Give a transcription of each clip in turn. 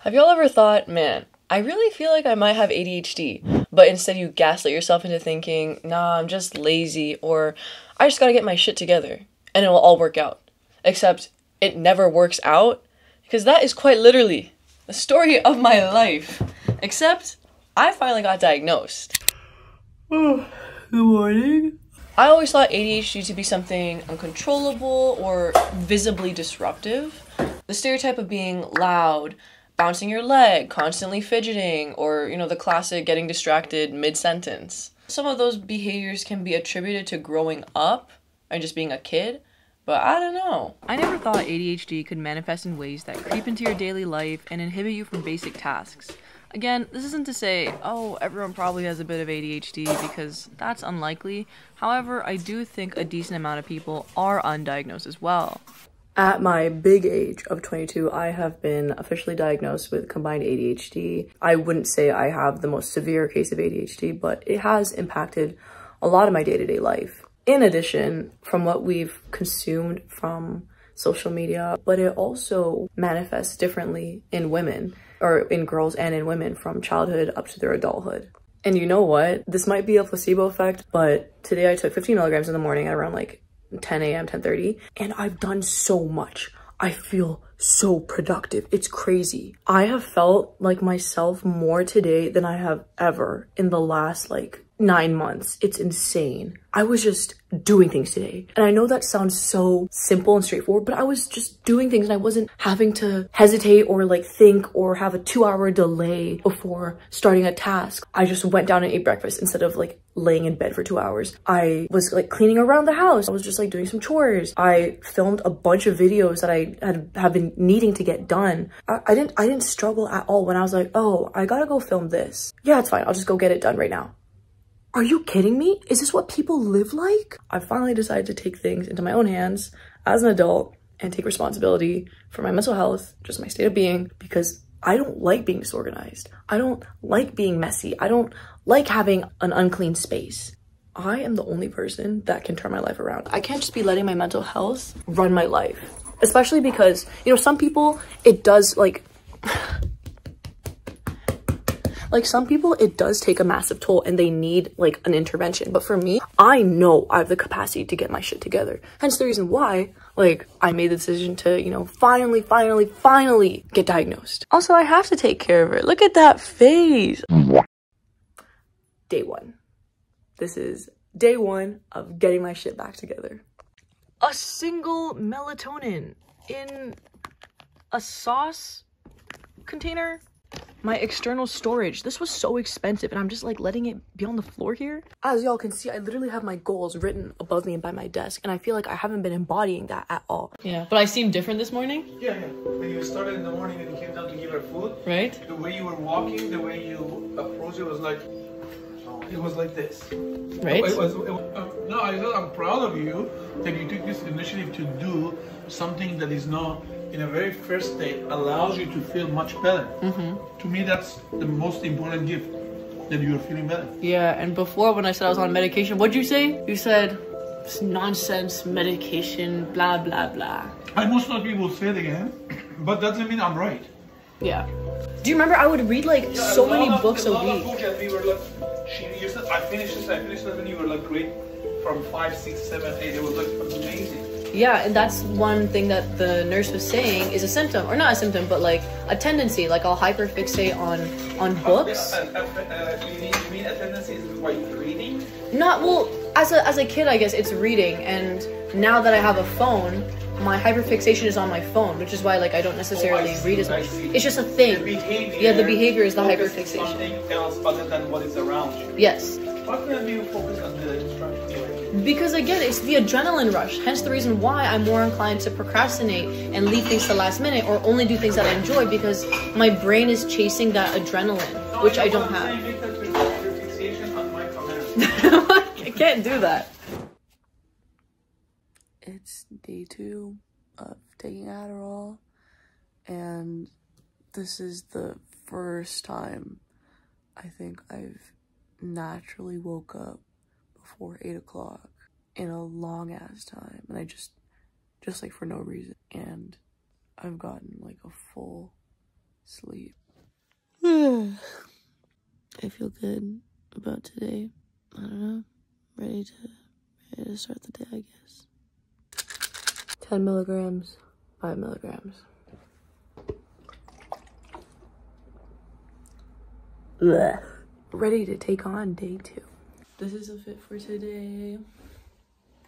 Have y'all ever thought, man, I really feel like I might have ADHD, but instead you gaslight yourself into thinking, nah, I'm just lazy, or I just gotta get my shit together, and it will all work out. Except it never works out, because that is quite literally the story of my life. Except I finally got diagnosed. Oh, good morning. I always thought ADHD to be something uncontrollable or visibly disruptive. The stereotype of being loud, bouncing your leg, constantly fidgeting, or, the classic getting distracted mid-sentence. Some of those behaviors can be attributed to growing up and just being a kid, but I don't know. I never thought ADHD could manifest in ways that creep into your daily life and inhibit you from basic tasks. Again, this isn't to say, oh, everyone probably has a bit of ADHD, because that's unlikely. However, I do think a decent amount of people are undiagnosed as well. At my big age of 22, I have been officially diagnosed with combined ADHD. I wouldn't say I have the most severe case of ADHD, but it has impacted a lot of my day-to-day life. In addition, from what we've consumed from social media, but it also manifests differently in women, or in girls and in women, from childhood up to their adulthood. And you know what? This might be a placebo effect, but today I took 15 milligrams in the morning at around like 10 a.m., 10:30, and I've done so much. I feel so productive. It's crazy. I have felt like myself more today than I have ever in the last 9 months. It's insane. I was just doing things today. And I know that sounds so simple and straightforward, but I was just doing things and I wasn't having to hesitate or think or have a 2-hour delay before starting a task. I just went down and ate breakfast instead of laying in bed for 2 hours. I was cleaning around the house. I was just doing some chores. I filmed a bunch of videos that I have been needing to get done. I didn't struggle at all when I was oh, I gotta go film this. Yeah, it's fine. I'll just go get it done right now. Are you kidding me? Is this what people live like? I finally decided to take things into my own hands as an adult and take responsibility for my mental health, just my state of being, because I don't like being disorganized. I don't like being messy. I don't like having an unclean space. I am the only person that can turn my life around. I can't just be letting my mental health run my life, especially because, some people, it does some people, it does take a massive toll and they need an intervention. But for me, I know I have the capacity to get my shit together. Hence the reason why, I made the decision to, finally get diagnosed. Also, I have to take care of it. Look at that face. Day one. This is day one of getting my shit back together. A single melatonin in a sauce container? My external storage. This was so expensive and I'm just letting it be on the floor here. As y'all can see, I literally have my goals written above me and by my desk, and I feel like I haven't been embodying that at all. Yeah, but I seem different this morning? Yeah. When you started in the morning and you came down to give her food, right? The way you were walking, the way you approached it was it was like this. Right? I'm proud of you that you took this initiative to do something that is not, in a very first state, allows you to feel much better. To me, that's the most important gift, that you're feeling better. Yeah, and before when I said I was on medication, what'd you say? You said, it's nonsense, medication, blah, blah, blah. I most not people say it again, but that doesn't mean I'm right. Yeah. Do you remember I would read so many books a week? We were you said, I finished this, when you were great from 5, 6, 7, 8. It was amazing. Yeah, and that's one thing that the nurse was saying is a symptom, or not a symptom, but a tendency. I'll hyperfixate on books. You mean a tendency is reading? Not, well, as a kid, I guess it's reading, and now that I have a phone, my hyperfixation is on my phone, which is why I don't necessarily read as much. It's just a thing. The behavior, yeah, the behavior is the hyperfixation. Something else other than what is around you. Yes. Why couldn't you focus on the instruction? Because again, it's the adrenaline rush. Hence the reason why I'm more inclined to procrastinate and leave things to the last minute, or only do things that I enjoy, because my brain is chasing that adrenaline, which I don't have. I can't do that. It's day 2 of taking Adderall, and this is the first time I think I've naturally woke up before 8 o'clock in a long ass time, and I just for no reason. And I've gotten a full sleep. I feel good about today. I don't know. Ready to start the day, I guess. 10 milligrams, 5 milligrams. Blech. Ready to take on day 2. This is a fit for today.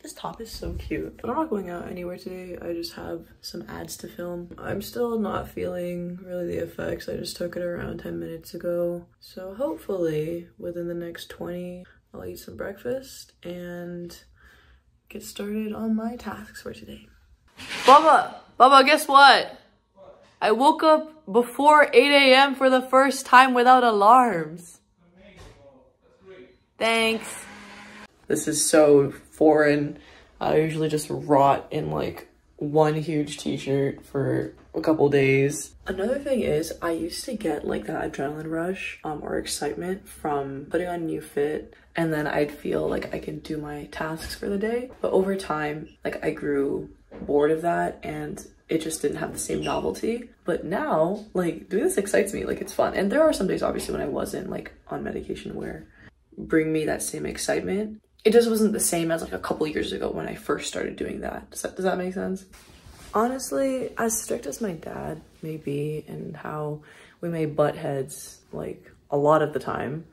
This top is so cute. But I'm not going out anywhere today. I just have some ads to film. I'm still not feeling really the effects. I just took it around 10 minutes ago. So hopefully within the next 20, I'll eat some breakfast and get started on my tasks for today. Bubba, guess what? I woke up before 8 a.m. for the first time without alarms. Thanks. This is so foreign. I usually just rot in like one huge t-shirt for a couple days. Another thing is I used to get like that adrenaline rush or excitement from putting on a new fit, and then I'd feel like I could do my tasks for the day. But over time, like I grew bored of that and it just didn't have the same novelty. But now, like, doing this excites me, like it's fun. And there are some days obviously when I wasn't like on medication where bring me that same excitement. It just wasn't the same as like a couple years ago when I first started doing that. Does that make sense? Honestly, as strict as my dad may be and how we may butt heads like a lot of the time,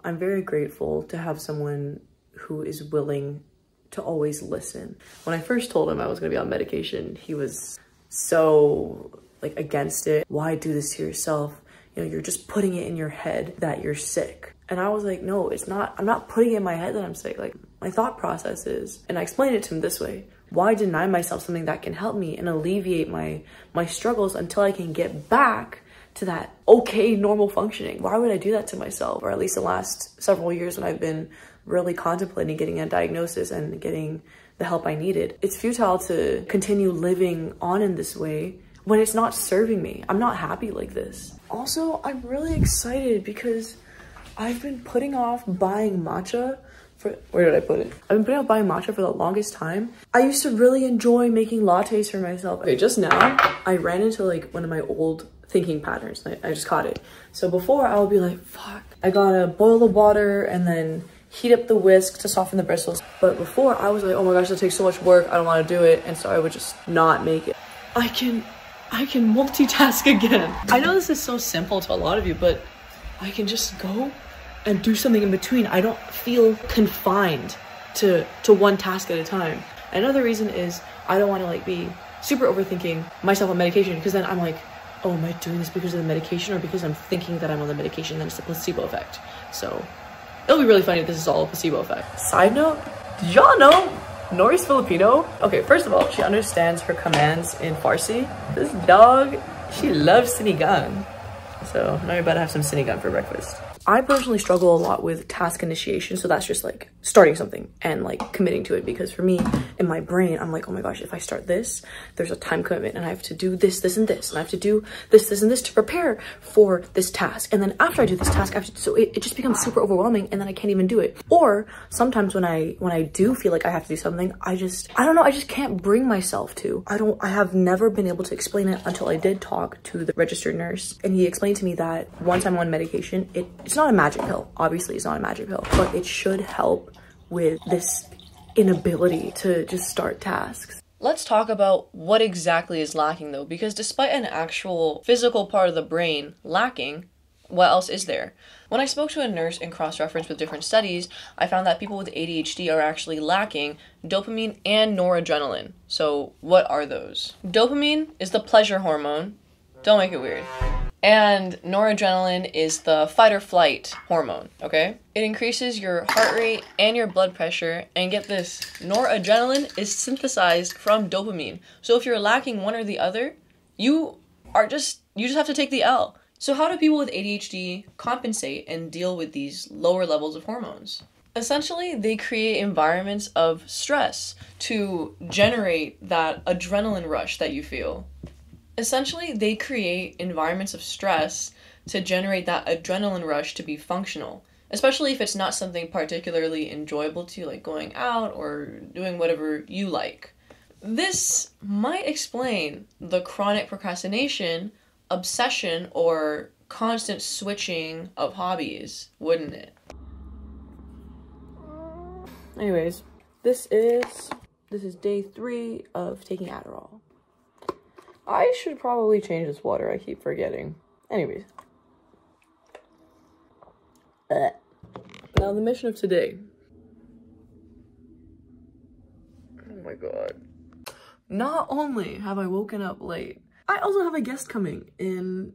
I'm very grateful to have someone who is willing to always listen. When I first told him I was gonna be on medication, he was so like against it. Why do this to yourself? You know, you're just putting it in your head that you're sick. And I was like, no, it's not. I'm not putting it in my head that I'm sick. Like, my thought process is, and I explained it to him this way: why deny myself something that can help me and alleviate my struggles until I can get back to that okay, normal functioning? Why would I do that to myself? Or at least the last several years when I've been really contemplating getting a diagnosis and getting the help I needed. It's futile to continue living on in this way when it's not serving me. I'm not happy like this. Also, I'm really excited because I've been putting off buying matcha for, where did I put it? I've been putting off buying matcha for the longest time. I used to really enjoy making lattes for myself. Okay, just now, I ran into like one of my old thinking patterns. I just caught it. So before I would be like, fuck, I gotta boil the water and then heat up the whisk to soften the bristles. But before I was like, oh my gosh, that takes so much work. I don't want to do it. And so I would just not make it. I can multitask again. I know this is so simple to a lot of you, but I can just go and do something in between. I don't feel confined to one task at a time. Another reason is I don't want to like be super overthinking myself on medication, because then I'm like, oh, am I doing this because of the medication or because I'm thinking that I'm on the medication? Then it's a placebo effect. So it'll be really funny if this is all a placebo effect. Side note, did y'all know Nori's Filipino? Okay, first of all, she understands her commands in Farsi. This dog, she loves sinigang. So now you're about to have some sinigang for breakfast. I personally struggle a lot with task initiation, so that's just like starting something and like committing to it, because for me, in my brain, I'm like, oh my gosh, if I start this, there's a time commitment and I have to do this, this, and this, and I have to do this, this, and this to prepare for this task. And then after I do this task, I have to, so it just becomes super overwhelming and then I can't even do it. Or sometimes when I do feel like I have to do something, I don't know, I just can't bring myself to. I have never been able to explain it until I did talk to the registered nurse, and he explained to me that once I'm on medication, it's not a magic pill. Obviously, it's not a magic pill, but it should help with this inability to just start tasks. Let's talk about what exactly is lacking though, because despite an actual physical part of the brain lacking, what else is there? When I spoke to a nurse and cross-referenced with different studies, I found that people with ADHD are actually lacking dopamine and noradrenaline. So what are those? Dopamine is the pleasure hormone. Don't make it weird. And noradrenaline is the fight or flight hormone, okay? It increases your heart rate and your blood pressure, and get this, noradrenaline is synthesized from dopamine. So if you're lacking one or the other, you just have to take the L. So how do people with ADHD compensate and deal with these lower levels of hormones? Essentially, they create environments of stress to generate that adrenaline rush that you feel. Essentially, they create environments of stress to generate that adrenaline rush to be functional, especially if it's not something particularly enjoyable to you, like going out or doing whatever you like. This might explain the chronic procrastination obsession or constant switching of hobbies, wouldn't it? Anyways, this is day 3 of taking Adderall. I should probably change this water, I keep forgetting. Anyways. Now the mission of today. Oh my god. Not only have I woken up late, I also have a guest coming in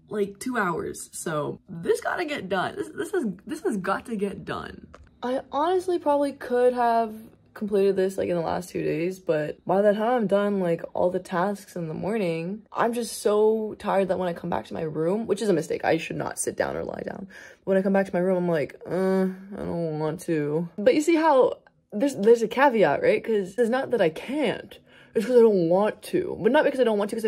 like 2 hours. So this gotta get done. This has got to get done. I honestly probably could have completed this like in the last 2 days, but by the time I'm done like all the tasks in the morning, I'm just so tired that when I come back to my room, which is a mistake, I should not sit down or lie down. When I come back to my room, I'm like, I don't want to. But you see how there's a caveat, right? Because it's not that I can't. It's because I don't want to. But not because I don't want to, because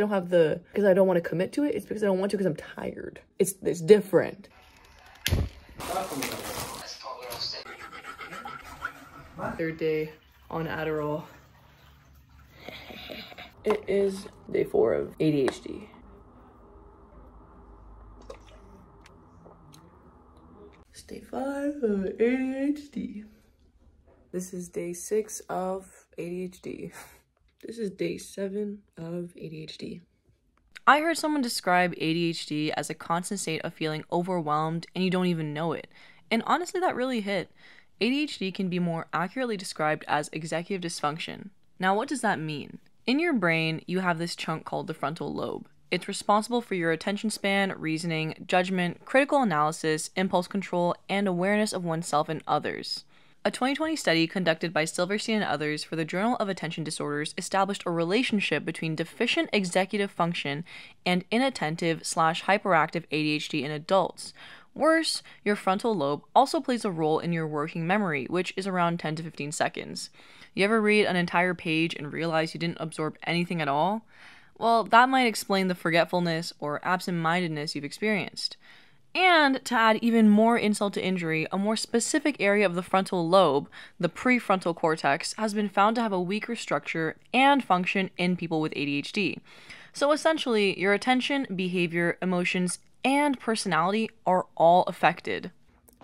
I don't want to commit to it. It's because I don't want to because I'm tired. It's different. Third day on Adderall. It is day 4 of ADHD. It's day 5 of ADHD. This is day 6 of ADHD. This is day 7 of ADHD. I heard someone describe ADHD as a constant state of feeling overwhelmed and you don't even know it. And honestly, that really hit. ADHD can be more accurately described as executive dysfunction. Now, what does that mean? In your brain, you have this chunk called the frontal lobe. It's responsible for your attention span, reasoning, judgment, critical analysis, impulse control, and awareness of oneself and others. A 2020 study conducted by Silverstein and others for the Journal of Attention Disorders established a relationship between deficient executive function and inattentive/hyperactive ADHD in adults. Worse, your frontal lobe also plays a role in your working memory, which is around 10 to 15 seconds. You ever read an entire page and realize you didn't absorb anything at all? Well, that might explain the forgetfulness or absent-mindedness you've experienced. And to add even more insult to injury, a more specific area of the frontal lobe, the prefrontal cortex, has been found to have a weaker structure and function in people with ADHD. So essentially, your attention, behavior, emotions, and personality are all affected.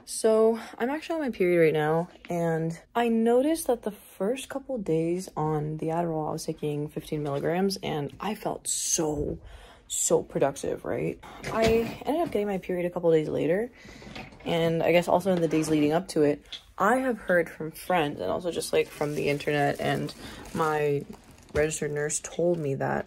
So I'm actually on my period right now, and I noticed that the first couple days on the Adderall, I was taking 15 milligrams, and I felt so productive, right? I ended up getting my period a couple days later, and I guess also in the days leading up to it, I have heard from friends and also just like from the internet, and my registered nurse told me that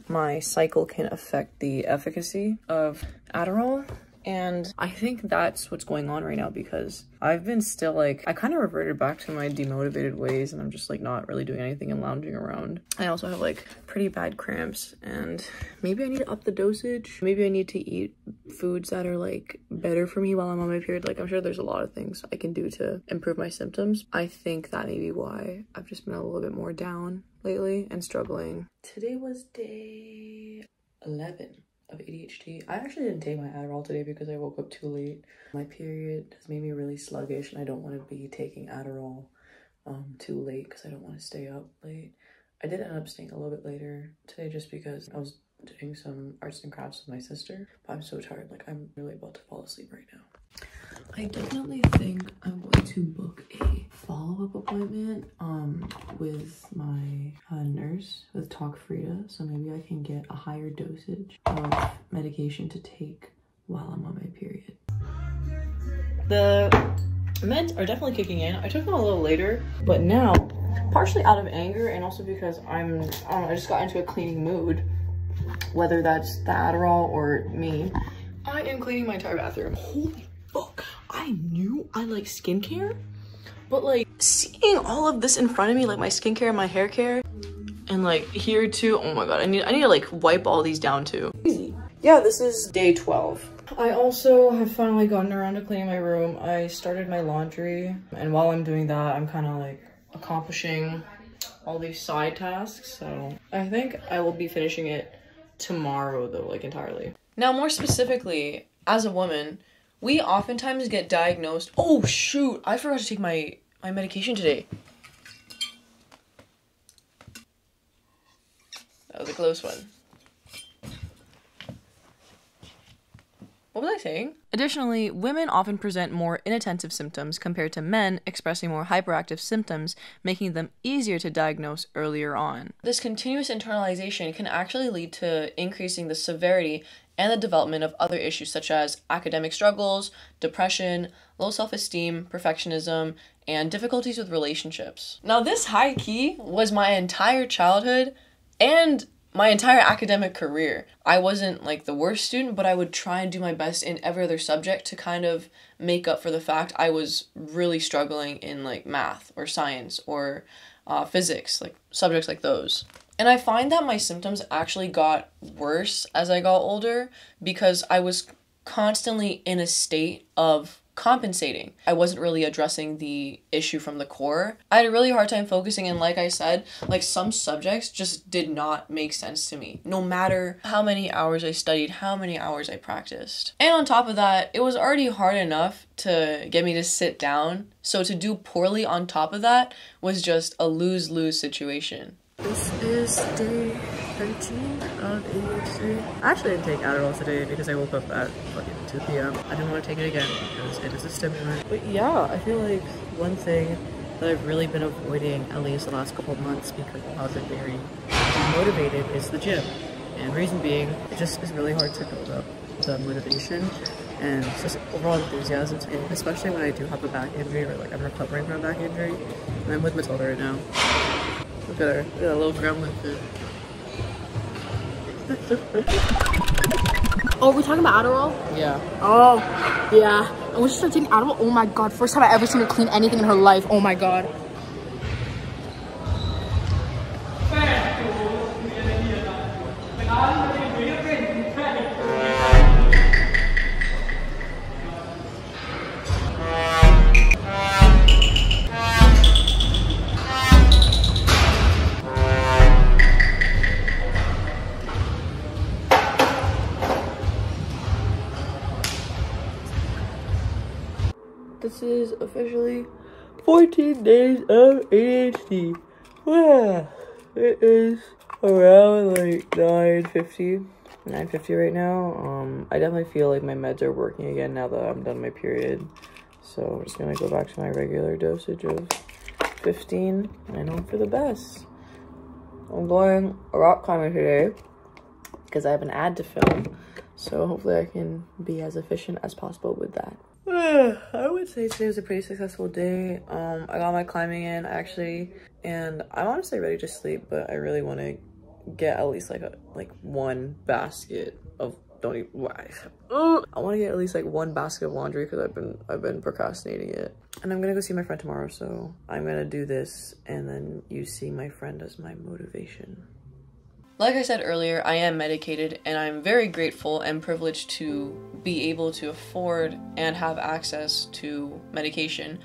my cycle can affect the efficacy of Adderall. And I think that's what's going on right now, because I've been still like, I kind of reverted back to my demotivated ways, and I'm just like not really doing anything and lounging around. I also have like pretty bad cramps, and maybe I need to up the dosage. Maybe I need to eat foods that are like better for me while I'm on my period. Like I'm sure there's a lot of things I can do to improve my symptoms. I think that may be why I've just been a little bit more down lately and struggling. Today was day 11 of ADHD. I actually didn't take my Adderall today because I woke up too late. My period has made me really sluggish, and I don't want to be taking Adderall too late because I don't want to stay up late. I did end up staying a little bit later today just because I was doing some arts and crafts with my sister, but I'm so tired, like I'm really about to fall asleep right now. I definitely think I'm going to book a follow-up appointment with my nurse with Talk Frida, so maybe I can get a higher dosage of medication to take while I'm on my period. The meds are definitely kicking in. I took them a little later, but now, partially out of anger and also because I just got into a cleaning mood, whether that's the Adderall or me, I am cleaning my entire bathroom. Holy fuck, I knew I like skincare, but like seeing all of this in front of me, like my skincare and my hair care, and like here too, oh my god, I need to like wipe all these down too. Easy. Yeah, this is day 12. I also have finally gotten around to cleaning my room. I started my laundry, and while I'm doing that, I'm kind of like accomplishing all these side tasks, so I think I will be finishing it tomorrow though, like entirely. Now, more specifically, as a woman, we oftentimes get diagnosed. Oh shoot, I forgot to take my medication today. That was a close one. What was I saying? Additionally, women often present more inattentive symptoms compared to men expressing more hyperactive symptoms, making them easier to diagnose earlier on. This continuous internalization can actually lead to increasing the severity and the development of other issues such as academic struggles, depression, low self-esteem, perfectionism, and difficulties with relationships. Now, this high key was my entire childhood and my entire academic career. I wasn't like the worst student, but I would try and do my best in every other subject to kind of make up for the fact I was really struggling in like math or science or physics, like subjects like those. And I find that my symptoms actually got worse as I got older because I was constantly in a state of compensating. I wasn't really addressing the issue from the core. I had a really hard time focusing, and like I said, like some subjects just did not make sense to me, no matter how many hours I studied, how many hours I practiced. And on top of that, it was already hard enough to get me to sit down, so to do poorly on top of that was just a lose-lose situation. This is day 13 of ADHD. I actually didn't take Adderall today because I woke up at fucking 2 p.m. I didn't want to take it again because it is a stimulant. But yeah, I feel like one thing that I've really been avoiding, at least the last couple of months, because I wasn't very motivated, is the gym. And reason being, it just is really hard to build up the motivation and just overall enthusiasm, and especially when I do have a back injury or like I'm recovering from a back injury. And I'm with Matilda right now. Look at her. Look at that little gremlin food. Oh, we're talking about Adderall? Yeah. Oh, yeah. And when she started taking Adderall, oh my god, first time I ever seen her clean anything in her life. Oh my god. This is officially 14 days of ADHD. Yeah, it is around like 9:50 right now. I definitely feel like my meds are working again now that I'm done my period. So I'm just gonna go back to my regular dosage of 15 and hope for the best. I'm going rock climbing today because I have an ad to film. So hopefully I can be as efficient as possible with that. I would say today was a pretty successful day. I got my climbing in actually, and I'm honestly ready to sleep, but I really want to get at least like one basket of I want to get at least like one basket of laundry because I've been procrastinating it. And I'm gonna go see my friend tomorrow, so I'm gonna do this and then use seeing my friend as my motivation. Like I said earlier, I am medicated, and I'm very grateful and privileged to be able to afford and have access to medication.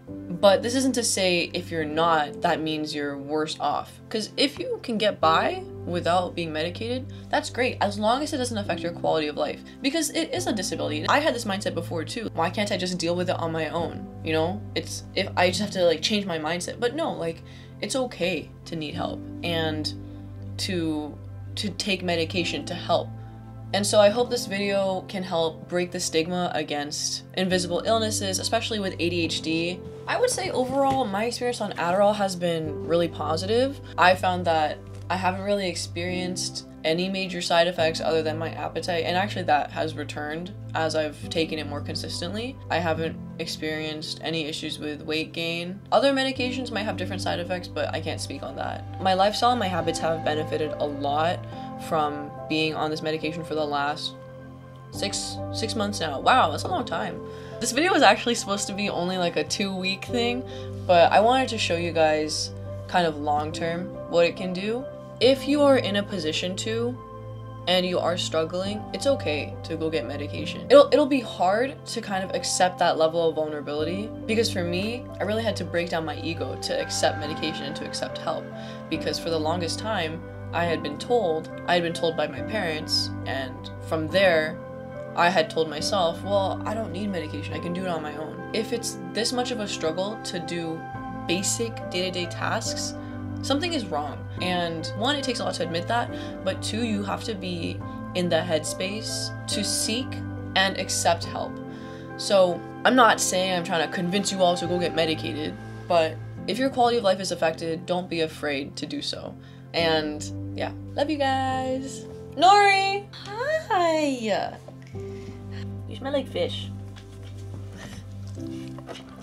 But this isn't to say if you're not, that means you're worse off. Because if you can get by without being medicated, that's great, as long as it doesn't affect your quality of life. Because it is a disability. I had this mindset before too. Why can't I just deal with it on my own? You know, it's if I just have to like change my mindset. But no, like it's okay to need help and to take medication to help. And so I hope this video can help break the stigma against invisible illnesses, especially with ADHD. I would say overall, my experience on Adderall has been really positive. I found that I haven't really experienced any major side effects other than my appetite, and actually that has returned as I've taken it more consistently. I haven't experienced any issues with weight gain. Other medications might have different side effects, but I can't speak on that. My lifestyle and my habits have benefited a lot from being on this medication for the last six months now. Wow, that's a long time. This video was actually supposed to be only like a 2-week thing, but I wanted to show you guys kind of long-term what it can do. If you are in a position to, and you are struggling, it's okay to go get medication. It'll be hard to kind of accept that level of vulnerability, because for me, I really had to break down my ego to accept medication and to accept help, because for the longest time, I had been told by my parents, and from there, I had told myself, well, I don't need medication, I can do it on my own. If it's this much of a struggle to do basic day-to-day tasks, something is wrong. And one, it takes a lot to admit that, but two, you have to be in the headspace to seek and accept help. So I'm not saying I'm trying to convince you all to go get medicated, but if your quality of life is affected, don't be afraid to do so. And yeah, love you guys. Nori! Hi! You smell like fish.